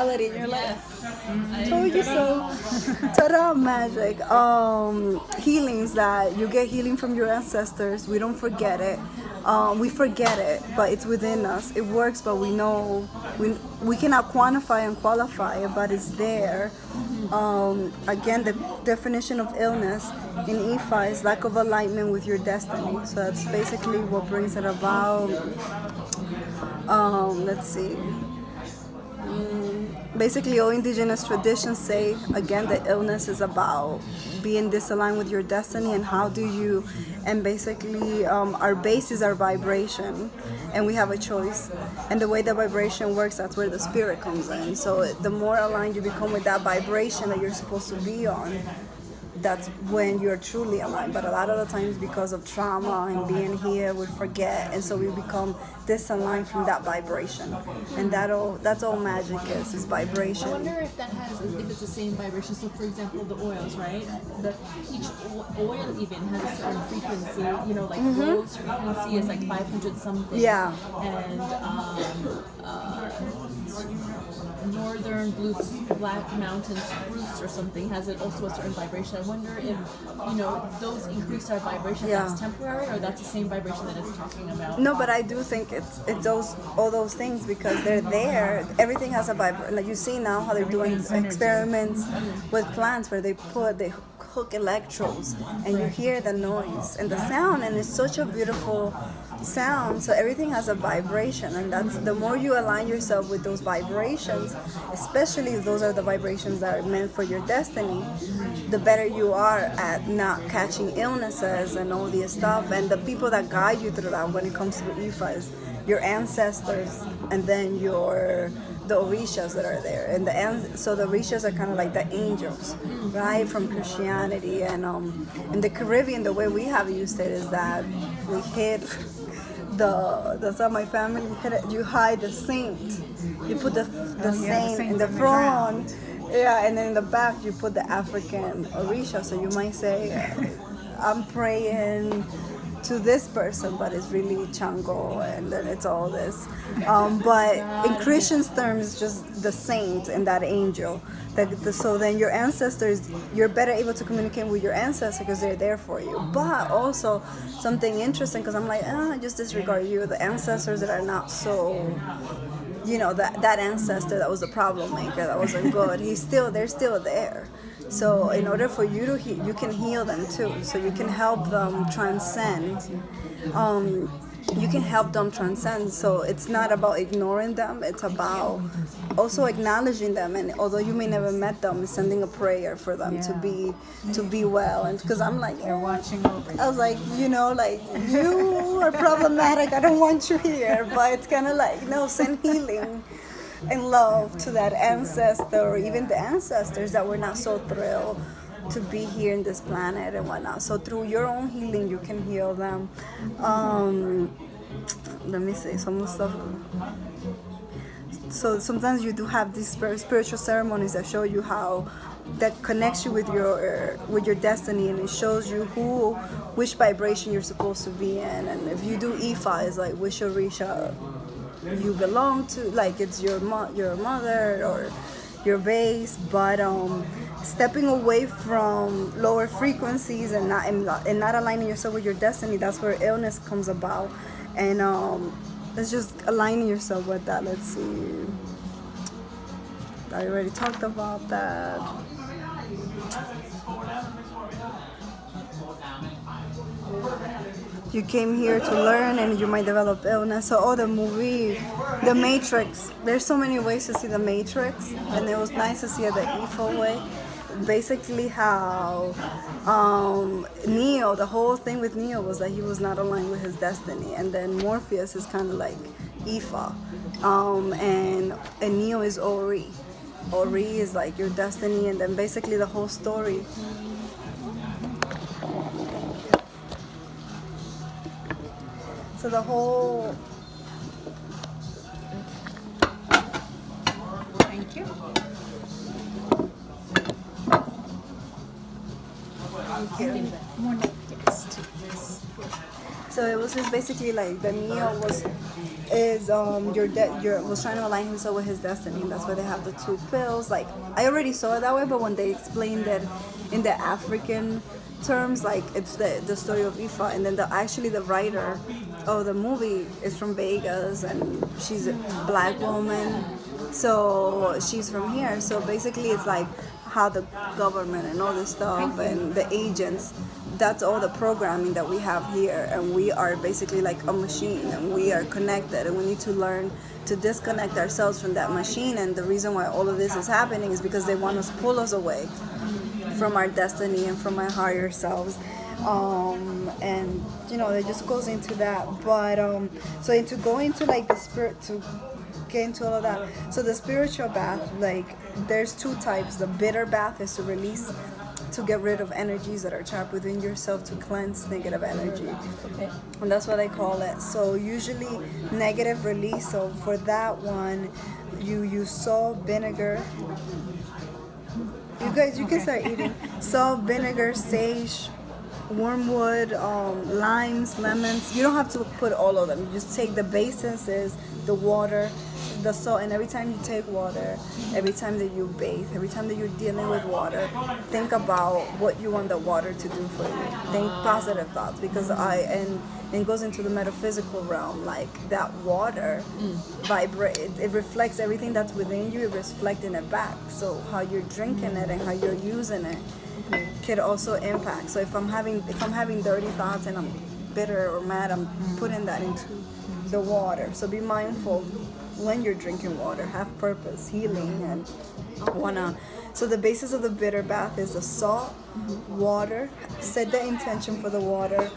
reality. And you're like, Yes. told you so. Ta-da, magic. Healings that you get healing from your ancestors. We don't forget it. We forget it, but it's within us. It works, but we know we cannot quantify and qualify it, but it's there. Again, the definition of illness in Ifa is lack of alignment with your destiny. So that's basically what brings it about. Let's see. Basically, all indigenous traditions say, again, the illness is about being disaligned with your destiny and how do you, and basically our base is our vibration and we have a choice. And the way the vibration works, that's where the spirit comes in. So the more aligned you become with that vibration that you're supposed to be on, that's when you're truly aligned. But a lot of the times, because of trauma and being here, we forget, and so we become disaligned from that vibration. And that's all magic is I vibration. wonder if that has, if it's the same vibration. So, for example, the oils, right? Each oil even has a certain frequency. You know, like rose frequency is like 500 something. Yeah. And northern blue black mountain spruce or something has it also a certain vibration. I wonder if those increase our vibration. Yeah. That's temporary, or that's the same vibration that it's talking about. No, but I do think it's all those things because they're there. Everything has a vibration. Like you see now how they're doing experiments with plants where they hook electrodes and you hear the noise and the sound, and it's such a beautiful sound. So everything has a vibration, and that's the more you align yourself with those vibrations, especially if those are the vibrations that are meant for your destiny, the better you are at not catching illnesses and all this stuff. And the people that guide you through that when it comes to Ifa is your ancestors, and then the orishas that are there. And so the orishas are kind of like the angels, right, from Christianity. And in the Caribbean, the way we have used it is that we hid that's how my family hid it. You hide the saint. You put the saint in the front. Yeah, and then in the back you put the African orisha. So you might say, I'm praying to this person, but it's really Chango, and then it's all this. But in Christian's terms, it's just the saint and that angel. So then your ancestors, you're better able to communicate with your ancestors because they're there for you. But also something interesting, because I'm like, just disregard you. The ancestors that are not so, that ancestor that was the problem maker, that wasn't good. They're still there. So in order for you to heal, you can heal them too. So you can help them transcend. So it's not about ignoring them. It's about also acknowledging them. And although you may never met them, sending a prayer for them to be well. And because I'm like, They're watching over you. I was like, you are problematic. I don't want you here. But it's kind of like, no, send healing and love to that ancestor, or even the ancestors that were not so thrilled to be here in this planet and whatnot. So through your own healing, you can heal them. Let me see some stuff. So sometimes you do have these spiritual ceremonies that show you how that connects you with your destiny, and it shows you which vibration you're supposed to be in. And if you do Ifa, it's like which orisha you belong to, like it's your mother or your base. But stepping away from lower frequencies and not aligning yourself with your destiny, that's where illness comes about. And it's just aligning yourself with that. Let's see, I already talked about that. You came here to learn and you might develop illness. So the movie, The Matrix, there's so many ways to see The Matrix, and it was nice to see it the Ifa way. Basically how Neo, the whole thing with Neo was that he was not aligned with his destiny, and then Morpheus is kind of like Ifa, and Neo is Ori. Ori is like your destiny, and then basically the whole story. So the whole. Thank you. Thank you. More next to this. So it was just basically like the Neo was trying to align himself with his destiny, and that's why they have the two pills. Like I already saw it that way, but when they explained it in the African terms, like it's the story of Ifa, and then the writer of the movie is from Vegas, and she's a black woman, so she's from here. So basically, it's like how the government and all this stuff and the agents, that's all the programming that we have here, and we are basically like a machine, and we are connected, and we need to learn to disconnect ourselves from that machine. And the reason why all of this is happening is because they want to pull us away from our destiny and from our higher selves. And it just goes into that. But so to go into like the spirit, to get into all of that, so the spiritual bath, like there's two types. The bitter bath is to release, to get rid of energies that are trapped within yourself, to cleanse negative energy. Okay. And that's what they call it. So usually negative release. So for that one, you use salt, vinegar. You guys, you can start eating. Salt, vinegar, sage, wormwood, limes, lemons. You don't have to put all of them. You just take the base essences, the water, the salt, and every time you take water, every time that you bathe, every time that you're dealing with water, think about what you want the water to do for you. Think positive thoughts, because and it goes into the metaphysical realm. Like that water vibrate, it reflects everything that's within you, reflecting it back. So how you're drinking it and how you're using it could also impact. So if I'm having dirty thoughts and I'm bitter or mad, I'm putting that into the water. So be mindful when you're drinking water. Have purpose, healing, and so the basis of the bitter bath is the salt, water. Set the intention for the water,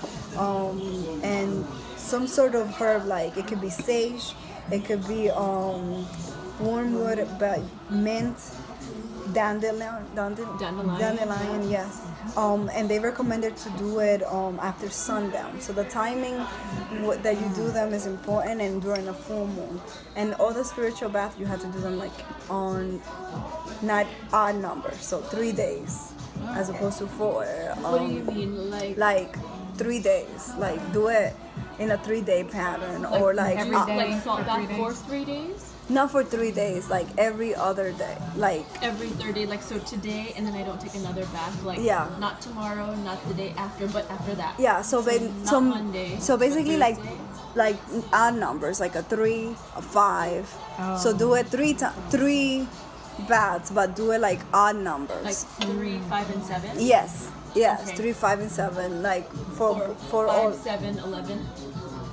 and some sort of herb, like it could be sage, it could be wormwood, but mint, dandelion, yes. And they recommended to do it after sundown. So the timing that you do them is important, and during a full moon. And all the spiritual bath, you have to do them like on not odd numbers, so 3 days as opposed to 4. What do you mean, like 3 days? Like do it in a 3-day pattern, or like every day? like salt for bath 3 days? for 3 days? not for 3 days, like every other day, like Every third day, like so today, and then I don't take another bath, like Yeah. not tomorrow, not the day after, but after that. yeah. So not Monday, so basically but like Thursday. like odd numbers, like a 3, a 5. So do it 3 baths, but do it like odd numbers. Like 3, 5, and 7. Yes, Okay. 3, 5, and 7. Like Or for 5, all, 7, 11.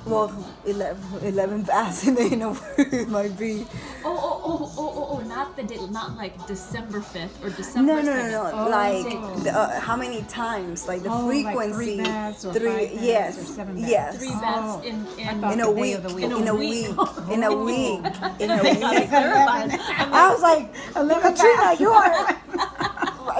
well, 11 baths in a word it might be. Oh, not the day, not like December 5th or December No. 7th. Like how many times? Like the frequency. Like 3 baths or 3. 5 baths Yes. or 7 baths. Yes. 3 baths Oh, in thought In a the day week. of the week. In a week. In a week. In a Like, week. terrified. I was like, Katrina, you are.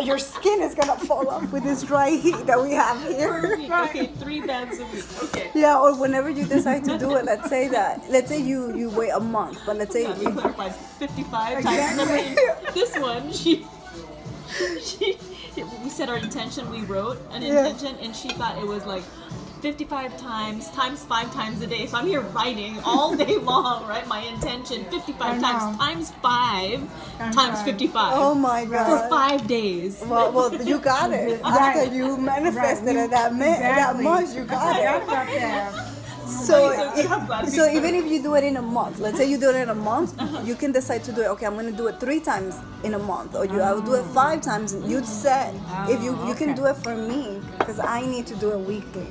Your skin is gonna fall off with this dry heat that we have here. Perfect. Okay, 3 baths a week. Okay. Yeah, or whenever you decide to do it, let's say you wait a month, but let's say Yeah, you clarified 55 Exactly. times. Remember this one, she, we said our intention, we wrote an intention, and she thought it was like 55 times 5 times a day. So I'm here writing all day long, right? My intention, 55 times times 5 times 55. oh my For god. 5 days. Well, you got it. After you manifested it that Exactly. month, you got I it. forgot about that. So, I'm glad we so did even if you do it in a month, let's say you do it in a month, you can decide to do it. Okay, I'm gonna do it 3 times in a month, or I will do it 5 times. You'd said if you can okay. do it for me, because I need to do it weekly,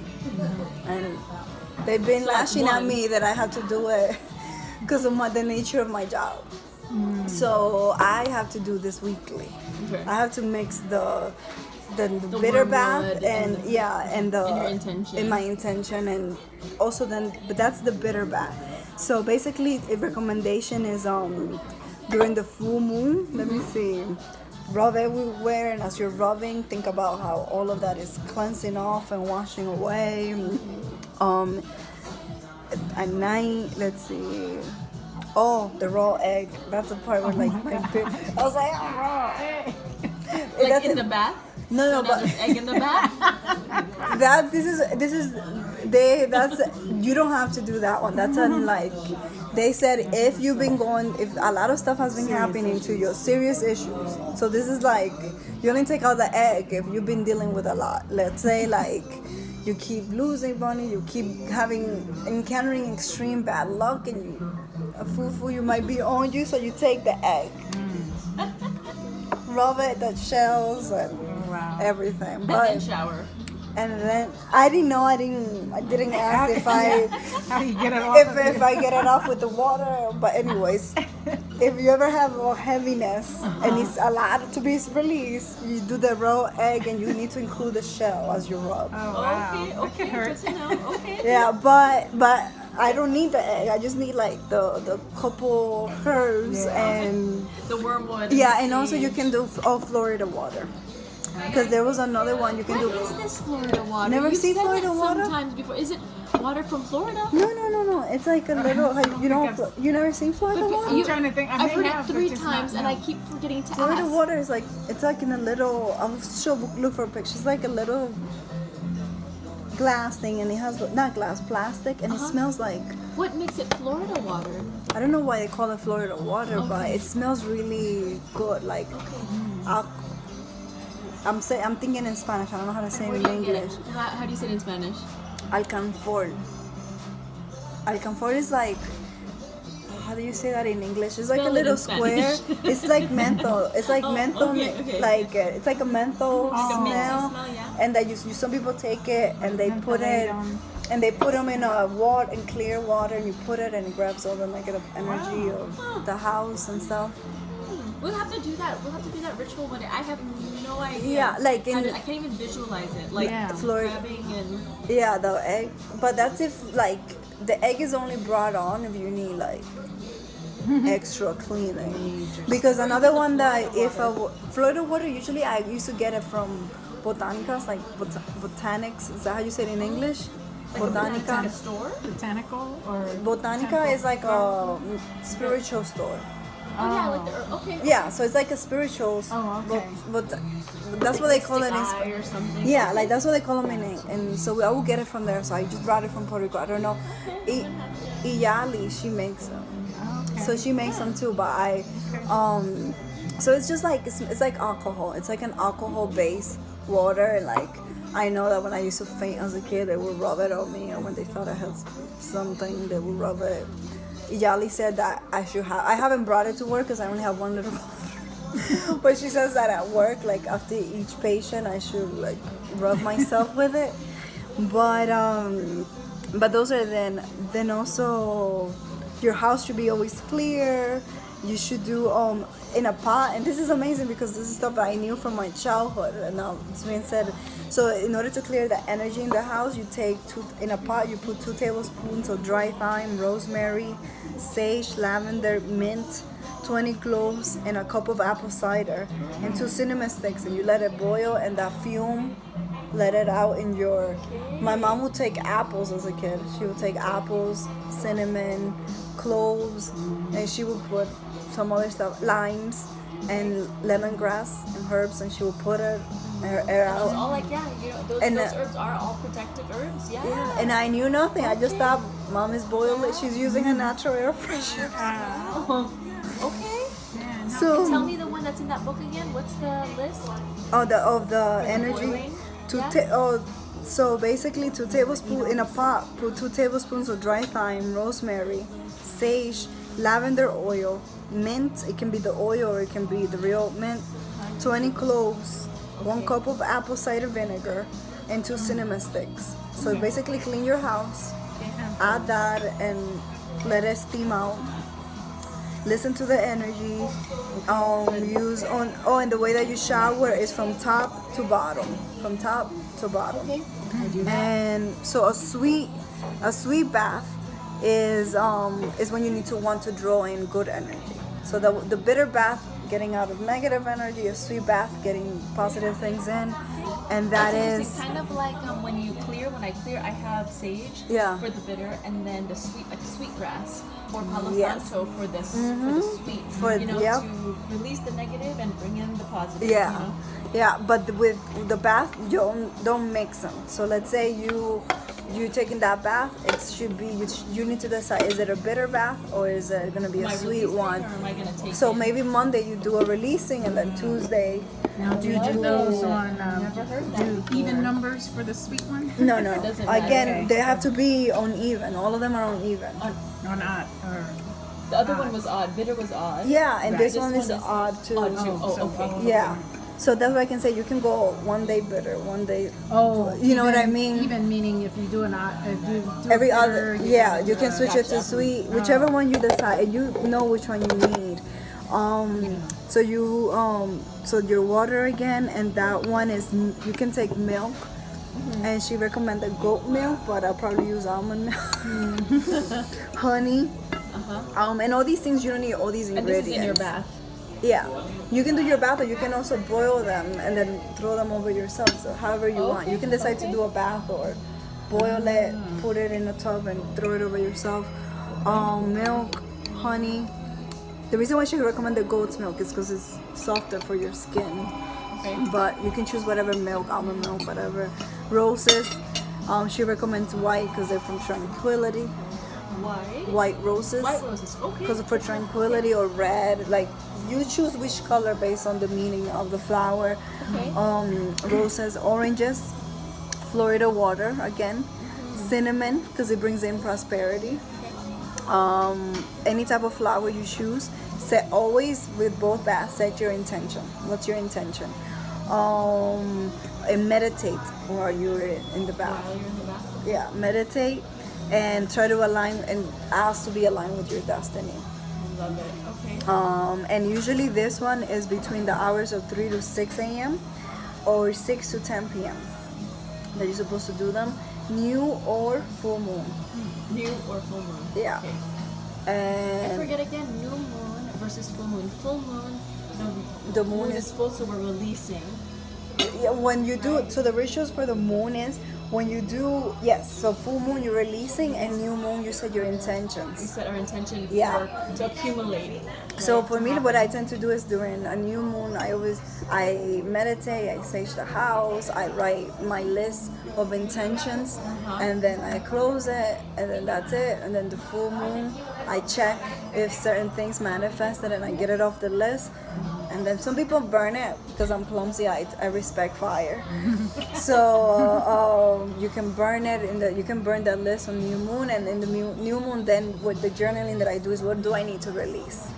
and they've been like lashing at one. me that I have to do it because of the nature of my job. So I have to do this weekly. Okay. I have to mix the bitter bath wormwood and and- and the and your intention. in my intention, and also then, but that's the bitter bath. So basically a recommendation is during the full moon, let me see, rub everywhere, and as you're rubbing, think about how all of that is cleansing off and washing away. At night, let's see, the raw egg, that's the part where like my I was like, oh, raw egg. Like in the bath? No, So now but there's egg in the bath? this is That's you don't have to do that one. That's unlike. They said if you've been going, if a lot of stuff has been happening to your serious issues. So this is like you only take out the egg if you've been dealing with a lot. Let's say like you keep losing money, you keep encountering extreme bad luck, and a foo you might be on you. So you take the egg, rub it, the shells, and everything. And then shower. And then I didn't ask if I How do you get it off? if I get it off with the water. But anyways, if you ever have a heaviness and it's a lot to be released, you do the raw egg and you need to include the shell as you rub. Oh, wow. Okay, That okay, could hurt. good to know. Okay. Yeah, but I don't need the egg. I just need like the couple herbs and The wormwood. yeah, and also you can do all Florida water. Because there was another one you can What do. is this Florida water? Never You've seen said Florida it water? sometimes before. Is it water from Florida? No. It's like a little. You never seen Florida water? I'm trying to think. I I've may heard have, it but 3 just not times, and I know. keep forgetting to Florida ask. water is like it's like in a little. I'll show look for a picture. It's like a little glass thing, and it has not glass, plastic, and it smells like. What makes it Florida water? I don't know why they call it Florida water, but it smells really good. Like, I'm thinking in Spanish. I don't know how to say it Where in do you get English. it? How do you say it in Spanish? Alcanfor. Alcanfor is like. How do you say that in English? It's like a Spell it little in square. Spanish. It's like menthol. It's like Oh, menthol. okay. Like it's like a menthol Like a minty smell. smell, yeah. And that you some people take it and they put it Mentholate 'em. and they put them in a water in clear water and you put it and it grabs all the negative energy of the house and stuff. We'll have to do that. We'll have to do that ritual one day. I have no idea. Yeah, like in- I can't even visualize it. Like Yeah. Florida. grabbing and. Yeah, the egg. But that's if like the egg is only brought on if you need like extra cleaning. Because another one that if Florida water usually I used to get it from Botanicas, like Botanics. Is that how you say it in English? Like a Botanica. store? Botanical or Botanica is like a spiritual store. Oh, yeah, like the, okay. Yeah, so it's like a spiritual. Oh, okay. But that's what they call it in Mystic Spanish. eye or something. Yeah, like that's what they call them in and so I will get it from there. So I just brought it from Puerto Rico. I don't know. Iyali, she makes them. Okay. So she makes them too, but so it's just like it's like alcohol. It's like an alcohol-based water, and like I know that when I used to faint as a kid, they would rub it on me, or when they thought I had something, they would rub it. Iyali said that I should have. I haven't brought it to work because I only have one little bottle. But she says that at work, like after each patient, I should like rub myself with it. But those are then also your house should be always clear. You should do in a pot, and this is amazing because this is stuff that I knew from my childhood, and now it's being said. So in order to clear the energy in the house, you take in a pot. You put 2 tablespoons of dry thyme, rosemary, sage, lavender, mint, 20 cloves, and a cup of apple cider, and 2 cinnamon sticks, and you let it boil, and that fume, let it out in your. My mom would take apples as a kid. She would take apples, cinnamon, cloves, and she would put some other stuff, limes, and lemongrass and herbs, and she would put it air It's out. all like, yeah, you know, those, And, those herbs are all protective herbs. Yeah. Yeah, and I knew nothing. I just thought mom is boiling. She's using a natural air freshener. Oh, okay. Yeah, no. So Tell me the one that's in that book again. What's the list? of the energy. boiling? Yeah. So basically 2 tablespoons in a pot. Put 2 tablespoons of dry thyme, rosemary, sage, lavender oil, mint. It can be the oil or it can be the real mint. 20 cloves, 1 cup of apple cider vinegar, and 2 cinnamon sticks. So basically clean your house. Add that and let it steam out. Listen to the energy. And the way that you shower is from top to bottom. From top to bottom. Okay. I do that. And so a sweet bath is when you need to want to draw in good energy. So the bitter bath, getting out of negative energy, a sweet bath, getting positive things in, and that That's is interesting. Kind of like when I clear, I have sage Yeah. for the bitter, and then the sweet, like sweet grass or Palo Yes. Santo for this, for the sweet, For- you know, yep. to release the negative and bring in the positive. Yeah, You know? Yeah, but with the bath, you don't mix them. So let's say you taking that bath, it should be you need to decide, is it a bitter bath or is it gonna be Am a I sweet releasing one? or am I gonna take So it? maybe Monday you do a releasing and then Tuesday Now, do you do those on do even numbers for the sweet one? no Doesn't matter. again Okay. they have to be uneven. All of them are uneven. Or not? Or The other one was odd. Bitter was odd. Yeah, and this This one is one is odd too. odd too. Oh, so okay. both. Yeah. So that's why I can say you can go one day bitter, one day. oh, You know what I even- mean? Even meaning if you do an if you do Every bitter, other, you yeah, can you do can a- switch it to Gotcha. sweet, whichever one you decide, and you know which one you need. So you so your water again, and that one is you can take milk, and she recommended goat milk, but I'll probably use almond milk, honey, and all these things. You don't need all these And ingredients. this is in your bath. Yeah, you can do your bath, or you can also boil them and then throw them over yourself. So however you want, you can decide to do a bath or boil it, put it in a tub and throw it over yourself. Milk, honey. The reason why she recommended goat's milk is because it's softer for your skin. Okay. But you can choose whatever milk, almond milk, whatever. Roses. She recommends white because they're from tranquility. White. White roses. White roses. Okay. Because for tranquility, or red, like you choose which color based on the meaning of the flower. Okay. Roses, oranges, Florida water again, cinnamon because it brings in prosperity. Any type of flower you choose, set always with both baths. Set your intention. What's your intention? And meditate while you're in the bath. While you're in the bath. Yeah, meditate and try to align and ask to be aligned with your destiny. Love it. Okay. And usually this one is between the hours of 3 to 6 a.m. or 6 to 10 p.m. that you're supposed to do them, new or full moon. New or full moon. Yeah. Okay. I And forget again. New moon versus full moon. Full moon. the moon is is full, so we're releasing. yeah, when you do so the rituals for the moon is when you do so full moon you're releasing, and new moon you set your We intentions. set our intention Yeah. to accumulate. So right, for to me, happen. what I tend to do is during a new moon, I meditate, I sage the house, I write my list of intentions, and then I close it, and then that's it. And then the full moon, I check if certain things manifested, and I get it off the list. And then some people burn it because I'm clumsy. I respect fire, so you can burn it you can burn that list on new moon, and in the new moon, then with the journaling that I do is what do I need to release.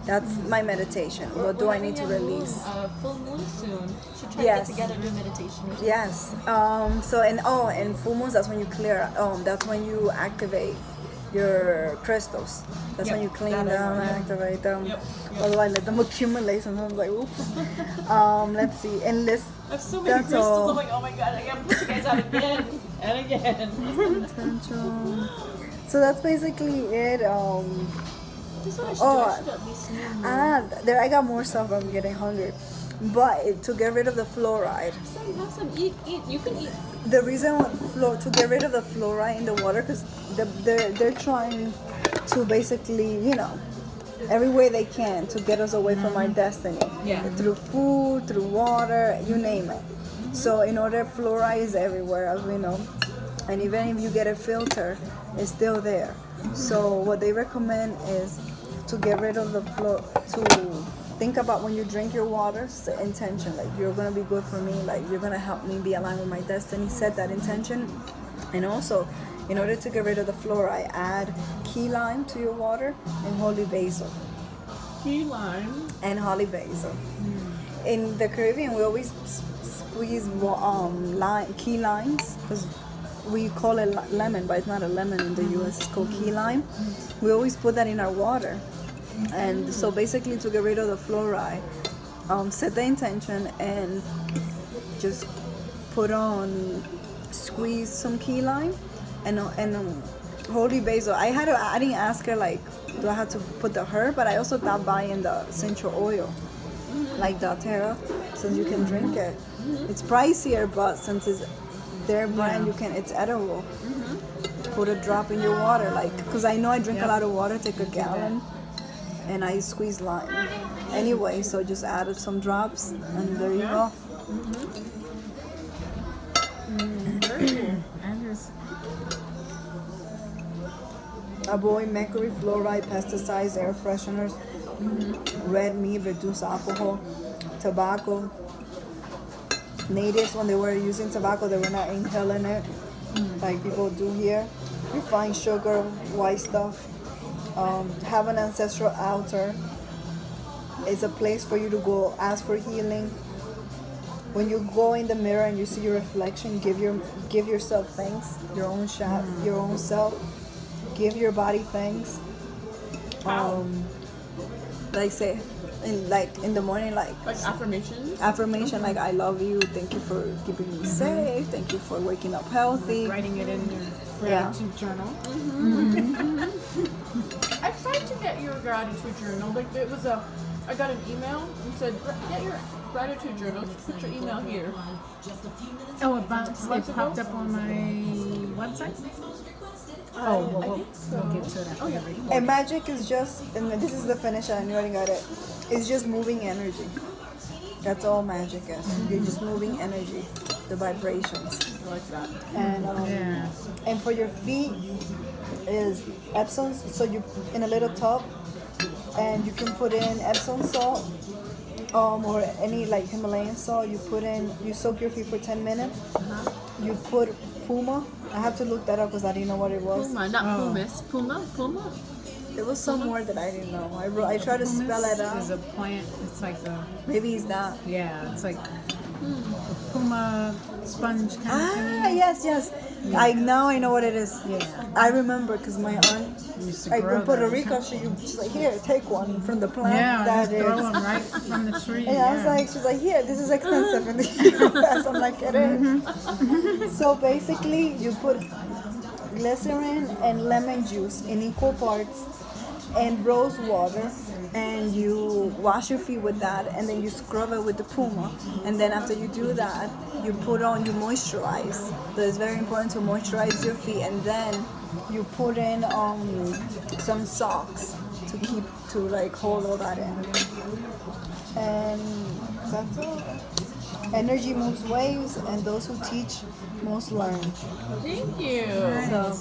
That's my meditation. What do I need to release? Full moon soon. Should try Yes. to get together, do meditation. Or something. Yes. So and full moons, that's when you clear. That's when you activate your crystals. That's when Yep, you clean that I them, know, yep. activate them. Yep, yep. Otherwise, let them accumulate. Sometimes like, oops. Let's see. And this. I have so many That's crystals. all. I'm like, oh my god, I gotta put you guys out again and again. Intention. So that's basically it. This one I should Oh, do. I should at least know. There I got more stuff. I'm getting hungry. But to get rid of the fluoride. Have some. Eat. You can eat. The reason to get rid of the fluoride in the water, because they're trying to basically, every way they can to get us away from our destiny. Yeah. Through food, through water, you name it. So in order, fluoride is everywhere, as we know. And even if you get a filter, it's still there. So what they recommend is to get rid of the to think about when you drink your water, set intention, like you're gonna be good for me, like you're gonna help me be aligned with my destiny, set that intention. And also, in order to get rid of the fluoride, add key lime to your water and holy basil. Key lime. And holy basil. In the Caribbean, we always squeeze key limes, because we call it lemon, but it's not a lemon in the US, it's called key lime. We always put that in our water. And so basically to get rid of the fluoride, set the intention and just squeeze some key lime and holy basil. I didn't ask her like, do I have to put the herb, but I also thought buying the essential oil, like doTERRA, so you can drink it. It's pricier, but since it's their brand, it's edible. Put a drop in your water, because I know I drink a lot of water, take a gallon, and I squeeze lime. anyway, so just added some drops, and there you go. Avoid mercury, fluoride, pesticides, air fresheners, red meat, reduced alcohol, tobacco. Natives, when they were using tobacco, they were not inhaling it like people do here. Refined sugar, white stuff. Have an ancestral altar. It's a place for you to go ask for healing. When you go in the mirror and you see your reflection, give yourself thanks. Your own your own self. Give your body thanks. Like say, in the morning, like affirmations. affirmation, like I love you. Thank you for keeping me safe. Thank you for waking up healthy. Writing it in your Yeah. gratitude journal. I tried to get your gratitude journal. Like it was I got an email and said get your gratitude journal. Put your email here. Oh, it popped up on my website. Oh, well, we'll get to that. Oh, yeah. And magic is just, and this is the finish. I already got it. It's just moving energy. That's all magic is. You're just moving energy, the vibrations. I like that. And and for your feet is Epsom. So you in a little tub, and you can put in Epsom salt, or any like Himalayan salt. You soak your feet for 10 minutes. You put Puma. I have to look that up because I didn't know what it was. Puma, not pumice. Puma. It was some word that I didn't know. I tried to spell it It's out. a plant. It's like Maybe it's that. yeah, it's like a puma sponge kind of thing. Yes. Now I know what it is. Yeah. I remember because my aunt, Used to like grow in Puerto those. Rico, she's like, here, take one from the plant Yeah, that just throw is. them right from the tree. And I was like, she's like, here, this is expensive in the US. I'm like, it is. So basically, you put glycerin and lemon juice in equal parts and rose water, and you wash your feet with that, and then you scrub it with the Puma, and then after you do that, you moisturize. So it's very important to moisturize your feet, and then you put in some socks to like hold all that in, and that's all. Energy moves waves, and those who teach most learn. Thank you. So